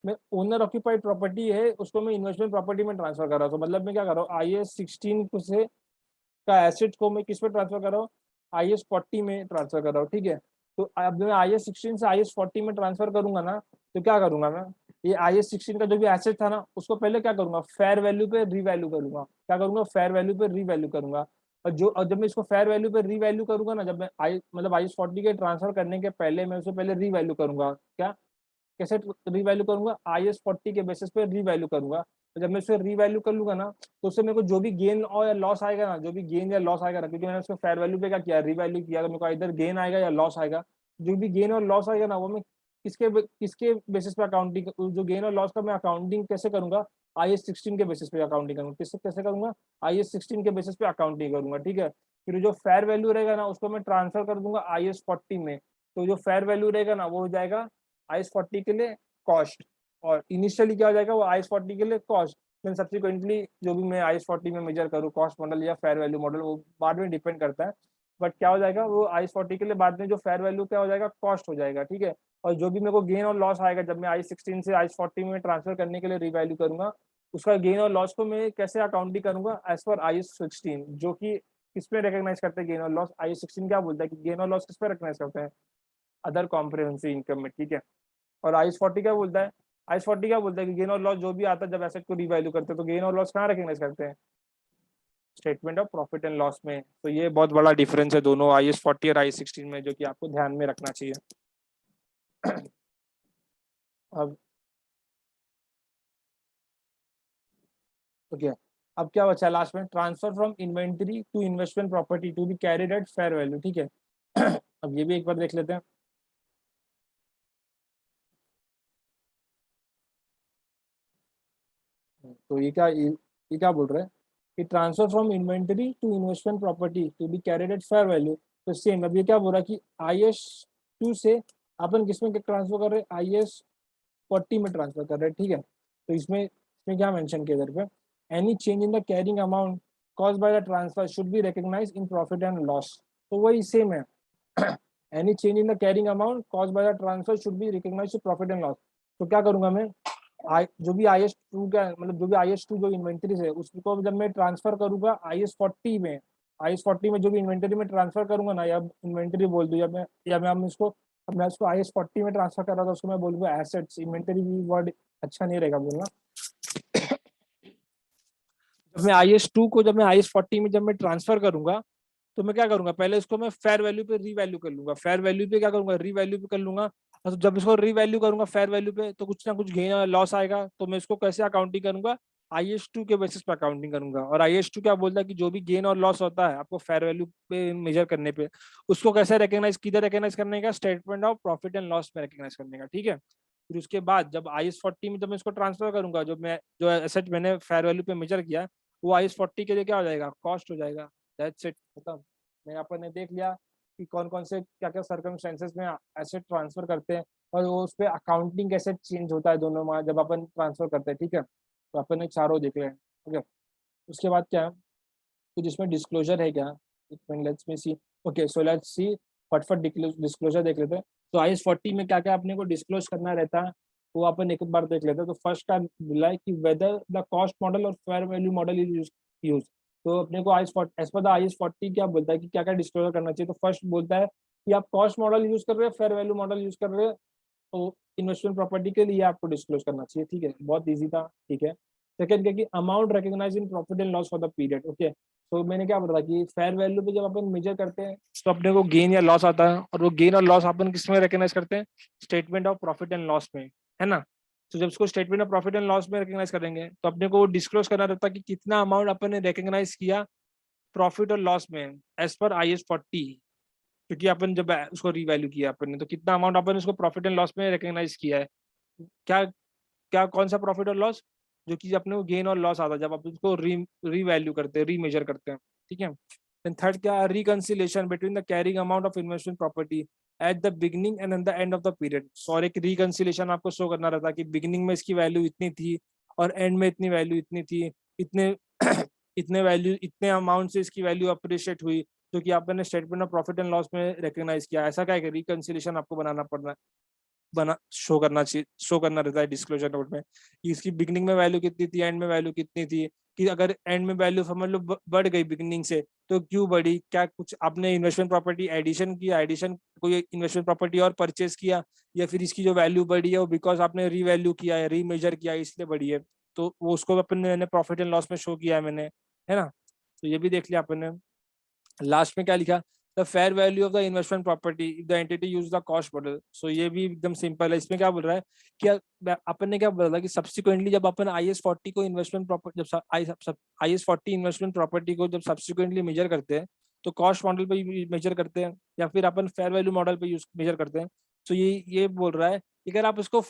मैं ओनर ऑक्यूपाइड प्रॉपर्टी है उसको मैं इन्वेस्टमेंट प्रॉपर्टी में ट्रांसफर कर रहा हूँ। तो मतलब मैं क्या कर रहा हूँ, IS 16 से का एसेट को मैं किस पे ट्रांसफर कर रहा हूँ, IS 40 में ट्रांसफर कर रहा हूँ। ठीक है, तो अब मैं IS 16 से IS 40 में ट्रांसफर करूंगा ना, तो क्या करूंगा मैं, ये IS 16 का जो भी एसेट था ना, उसको पहले क्या करूंगा, फेयर वैल्यू पे रीवैल्यू करूंगा। क्या करूंगा, फेयर वैल्यू पे रीवैल्यू करूंगा। और जब मैं इसको फेयर वैल्यू पे रीवैल्यू करूंगा ना, जब मैं आई मतलब IS 40 के ट्रांसफर करने के पहले मैं उसे पहले रीवैल्यू करूंगा। क्या, कैसे रीवैल्यू करूंगा, IS 40 के बेसिस पे रीवैल्यू करूंगा। तो जब मैं उसे रीवैल्यू कर लूंगा ना, तो उससे मेरे को जो भी गेन और या लॉस आएगा ना, जो भी गेन या लॉस आएगा ना, क्योंकि मैंने उसको फेयर वैल्यू पे क्या किया, रीवैल्यू किया, तो मेरे को इधर गेन आएगा या लॉस आएगा। जो भी गेन और लॉस आएगा ना, वो मैं किसके बेसिस पे अकाउंटिंग, जो गेन और लॉस का मैं अकाउंटिंग कैसे करूंगा, IS 16 के बेसिस पे अकाउंटिंग करूंगा। किससे कैसे करूंगा, IS 16 के बेसिस पे अकाउंटिंग करूंगा। ठीक है, फिर जो फेयर वैल्यू रहेगा ना, उसको मैं ट्रांसफर कर दूंगा IS 40 में। तो जो फेयर वैल्यू रहेगा ना, वो हो जाएगा IS 40 के लिए कॉस्ट, और इनिशियली क्या हो जाएगा, वो IS 40 के लिए कॉस्ट। फिर सब्सिक्वेंटली जो भी मैं IS 40 में मेजर करूँ, कॉस्ट मॉडल या फेयर वैल्यू मॉडल, वो बाद में डिपेंड करता है। बट क्या हो जाएगा, वो IS 40 के लिए बाद में जो फेयर वैल्यू क्या हो जाएगा, कॉस्ट हो जाएगा। ठीक है, और जो भी मेरे को गेन और लॉस आएगा, जब मैं IS 16 से IS 40 में ट्रांसफर करने के लिए रिवैल्यू करूंगा, उसका गेन और लॉस को मैं कैसे अकाउंटिंग करूंगा, एज पर IS 16, जो कि किसमें रिकॉग्नाइज करते हैं गेन और लॉस। IS 16 क्या बोलता है कि गेन और लॉस किस पे रिकॉग्नाइज करते हैं, अदर कॉम्प्रिहेंसिव इनकम में। ठीक है, और IS 40 क्या बोलता है, IS 40 क्या बोलता है कि गेन और लॉस जो भी आता है जब एसेट को रिवैल्यू करते हैं, तो गेन और लॉस कहाँ रिकॉग्नाइज करते हैं, statement of profit and loss में। तो ये बहुत बड़ा डिफरेंस है दोनों IS 40 और IS 16 में, जो कि आपको ध्यान में रखना चाहिए। अब ओके, अब क्या बचा लास्ट में, transfer from inventory to investment property to be carried at fair value. ठीक है, अब ये भी एक बार देख लेते हैं। तो ये क्या बोल रहा है कि transfer from inventory to investment property to be carried at fair value. तो सेम अब ये क्या बोल रहा है कि IS 2 से अपन किसमें ट्रांसफर कर रहे हैं, IAS 40 में ट्रांसफर कर रहे हैं, ठीक है। तो इसमें क्या मेंशन किया इधर पे, any change in the carrying amount cause by the transfer should be recognise in profit and loss. तो वही सेम है। Any change in the carrying amount cause by the transfer should be recognise profit and loss. तो क्या करूंगा मैं, जो भी IS2 का मतलब जो भी IS2 जो इन्वेंटरीज है उसको जब मैं ट्रांसफर करूंगा IS40 में जो भी इन्वेंटरी में ट्रांसफर करूंगा ना, या इन्वेंटरी बोल दूं, या मैं हम इसको, अब मैं उसको IS40 में ट्रांसफर कर रहा था, उसको मैं बोलूंगा एसेट्स। इन्वेंटरी भी वर्ड अच्छा नहीं रहेगा बोलना। जब मैं IS40 में जब मैं ट्रांसफर करूंगा, तो मैं क्या करूंगा, पहले इसको मैं फेयर वैल्यू पे रीवैल्यू कर लूंगा, फेयर वैल्यू पे क्या करूंगा, रीवैल्यू पे कर लूंगा। और जब इसको रीवैल्यू करूंगा फेयर वैल्यू पे, तो कुछ ना कुछ गेन या लॉस आएगा, तो मैं इसको कैसे अकाउंटिंग करूंगा, IS2 के बेसिस पे अकाउंटिंग करूंगा। और IS2 क्या बोलता है कि जो भी गेन और लॉस होता है आपको फेयर वैल्यू पे मेजर करने पे, उसको कैसे रिकॉग्नाइज, किधर रिकॉग्नाइज करने का, statement of profit and loss में रिकॉग्नाइज करने का, ठीक है। फिर उसके बाद जब IS40 में जब मैं इसको ट्रांसफर करूंगा, जो एसेट मैंने फेयर वैल्यू पे मेजर किया, वो IS40 के लिए क्या हो जाएगा, कॉस्ट हो जाएगा। दैट्स इट, खत्म। मैं अपन ने देख लिया कि कौन कौन से क्या क्या सर्कमस्टेंसेस में एसेट ट्रांसफर करते हैं, और वो उस पर अकाउंटिंग कैसे चेंज होता है दोनों में जब अपन ट्रांसफर करते हैं, ठीक है। तो अपन ने चारों देख लिया, ठीक है। उसके बाद क्या है, तो जिसमें डिस्क्लोजर है क्या, let's me see. Okay, so let's see, फटफट डिस्क्लोजर देख लेते हैं। तो IS40 में क्या क्या अपने को डिस्क्लोज करना रहता है, वो अपन एक बार देख लेते हैं। तो फर्स्ट का बोला है कि वेदर द कॉस्ट मॉडल और fair value model is use. तो अपने को एज पर द IS40 क्या बोलता है कि क्या क्या डिस्क्लोजर करना चाहिए। तो फर्स्ट बोलता है कि आप कॉस्ट मॉडल यूज कर रहे हैं, फेयर वैल्यू मॉडल यूज कर रहे हैं, तो इन्वेस्टमेंट प्रॉपर्टी के लिए आपको डिस्क्लोज करना चाहिए, ठीक है। बहुत ईजी था, ठीक है। सेकंड क्या कि amount recognise in profit and loss for the period, okay. तो मैंने क्या बोला कि फेयर वैल्यू पे जब अपन मेजर करते हैं तो अपने को गेन या लॉस आता है, और वो गेन और लॉस अपन किस में रिकॉग्नाइज करते हैं, statement of profit and loss में, है ना। तो जब उसको statement of profit and loss में रिकॉग्नाइज करेंगे, तो अपने को डिस्क्लोज करना रहता है कि कितना अमाउंट अपन ने रिकॉग्नाइज किया प्रॉफिट और लॉस में एज पर IS40। क्योंकि अपन जब उसको रीवैल्यू किया अपन ने, तो कितना अमाउंट अपन उसको प्रॉफिट एंड लॉस में रिकॉग्नाइज किया है, क्या क्या कौन सा प्रॉफिट और लॉस, जो कि अपने को गेन और लॉस आता है जब आप उसको रीवैल्यू करते हैं, रीमेजर करते हैं, ठीक है। देन थर्ड क्या, reconciliation between the carrying amount of investment property at the beginning and at the end of the period. और एक रिकंसिलेशन आपको शो करना रहता है कि बिगनिंग में इसकी वैल्यू इतनी थी, और एंड में इतनी वैल्यू इतनी थी, इतने इतने वैल्यू इतने अमाउंट से इसकी वैल्यू अप्रिशिएट हुई, जो कि आपने statement of profit and loss में रिकॉग्नाइज किया। ऐसा क्या है, रिकंसिलेशन आपको बनाना पड़ना बना शो करना चाहिए, शो करना रहता है डिस्क्लोजर नोट में कि इसकी बिगनिंग में वैल्यू कितनी थी, एंड में वैल्यू कितनी थी। कि अगर एंड में वैल्यू समझ लो बढ़ गई बिगनिंग से, तो क्यों बढ़ी, क्या कुछ आपने इन्वेस्टमेंट प्रॉपर्टी एडिशन किया, एडिशन कोई इन्वेस्टमेंट प्रॉपर्टी और परचेज किया, या फिर इसकी जो वैल्यू बढ़ी है वो बिकॉज आपने रीवैल्यू किया है, रीमेजर किया है, इसलिए बढ़ी है। तो वो उसको अपन ने प्रॉफिट एंड लॉस में शो किया है मैंने, है ना। तो ये भी देख लिया अपन ने। लास्ट में क्या लिखा, the fair value of the investment property if the entity use the cost model. So ये भी एकदम सिंपल है। इसमें क्या बोल रहा है कि अपन ने क्या बोला था कि सब्सिक्वेंटली जब अपन IS40 को इन्वेस्टमेंट प्रॉपर्टी जब IS40 इन्वेस्टमेंट प्रॉपर्टी को जब सब्सिक्वेंटली मेजर करते हैं, तो कॉस्ट मॉडल पे मेजर करते हैं, या फिर अपन फेयर वैल्यू मॉडल पे यूज मेजर करते हैं। तो ये बोल रहा है कि अगर आप इसको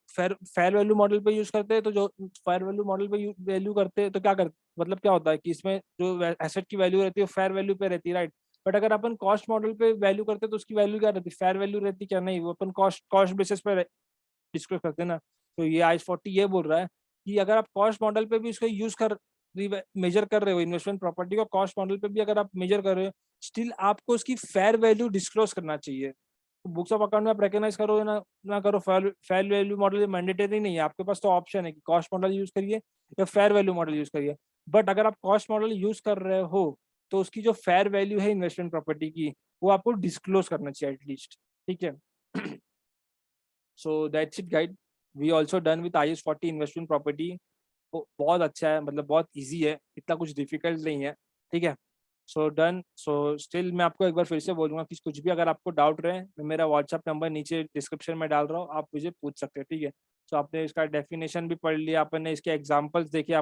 फेयर वैल्यू मॉडल पे यूज करते हैं, तो जो फेयर वैल्यू मॉडल पे वैल्यू करते हैं, तो क्या करते मतलब क्या होता है कि इसमें जो एसेट की वैल्यू रहती है वो फेयर वैल्यू पे रहती है, राइट। बट अगर अपन कॉस्ट मॉडल पे वैल्यू करते हैं, तो उसकी वैल्यू क्या रहती है, फेयर वैल्यू रहती क्या, नहीं, वो अपन कॉस्ट कॉस्ट बेसिस पे डिस्कस करते हैं ना। तो ये IS40 ये बोल रहा है कि अगर आप कॉस्ट मॉडल पे भी इसको यूज कर मेजर कर रहे हो, इन्वेस्टमेंट प्रॉपर्टी को कॉस्ट मॉडल पे भी अगर आप मेजर कर रहे हो, स्टिल आपको उसकी फेयर वैल्यू डिस्क्लोज करना चाहिए। तो बुक्स ऑफ अकाउंट में आप रिकॉग्नाइज करो या ना करो, फेयर वैल्यू मॉडल मैंडेटरी नहीं है, आपके पास तो ऑप्शन है कि कॉस्ट मॉडल यूज करिए या फेयर वैल्यू मॉडल यूज करिए। बट अगर आप कॉस्ट मॉडल यूज कर रहे हो, तो उसकी जो फेयर वैल्यू है इन्वेस्टमेंट प्रॉपर्टी की, वो आपको डिस्क्लोज करना चाहिए एटलीस्ट, ठीक है। So that's it guys, we also done with IS40 investment property. बहुत अच्छा है, मतलब बहुत इजी है, इतना कुछ डिफिकल्ट नहीं है, ठीक है। So done. सो स्टिल मैं आपको एक बार फिर से बोलूंगा कि कुछ भी अगर आपको डाउट रहे, मैं मेरा व्हाट्सअप नंबर नीचे डिस्क्रिप्शन में डाल रहा हूँ, आप मुझे पूछ सकते हैं, ठीक है। सो आपने इसका डेफिनेशन भी पढ़ लिया, अपन ने इसके एग्जाम्पल्स देखे,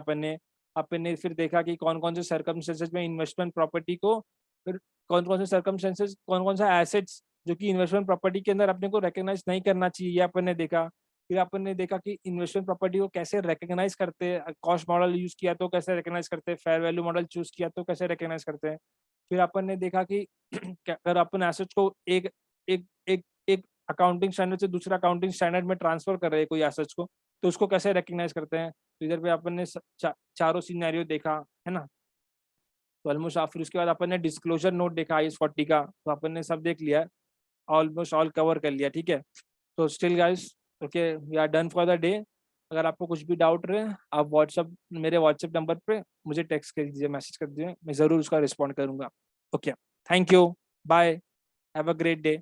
अपन ने फिर देखा कि कौन कौन से सर्कमस्टेंसेज में इन्वेस्टमेंट प्रॉपर्टी को, फिर कौन कौन से सर्कमस्टेंसेज, कौन कौन सा एसेट्स जो कि इन्वेस्टमेंट प्रॉपर्टी के अंदर अपने को रिकॉग्नाइज नहीं करना चाहिए, ये अपन ने देखा। फिर अपन ने देखा कि इन्वेस्टमेंट प्रॉपर्टी को कैसे रिकॉग्नाइज करते हैं, कॉस्ट मॉडल यूज किया तो कैसे रिकॉग्नाइज करते हैं, फेयर वैल्यू मॉडल चूज किया तो कैसे रिकॉग्नाइज करते हैं। फिर अपन ने देखा कि अगर अपन एसेट्स को एक एक एक एक अकाउंटिंग स्टैंडर्ड से दूसरा अकाउंटिंग स्टैंडर्ड में ट्रांसफर कर रहे हैं कोई एसेट्स को, तो उसको कैसे रिकग्नाइज करते हैं। तो इधर पे अपन ने चारों सिनेरियो देखा है ना। तो ऑलमोस्ट फिर उसके बाद अपन ने डिस्क्लोजर नोट देखा IS 40 का, तो अपन ने सब देख लिया, ऑलमोस्ट ऑल कवर कर लिया, ठीक है। तो still guys, okay, we are done for the day. अगर आपको कुछ भी डाउट रहे, आप मेरे व्हाट्सएप नंबर पे मुझे टेक्स्ट कर दीजिए, मैसेज कर दीजिए, मैं ज़रूर उसका रिस्पॉन्ड करूंगा। Okay, thank you, bye, have a great day.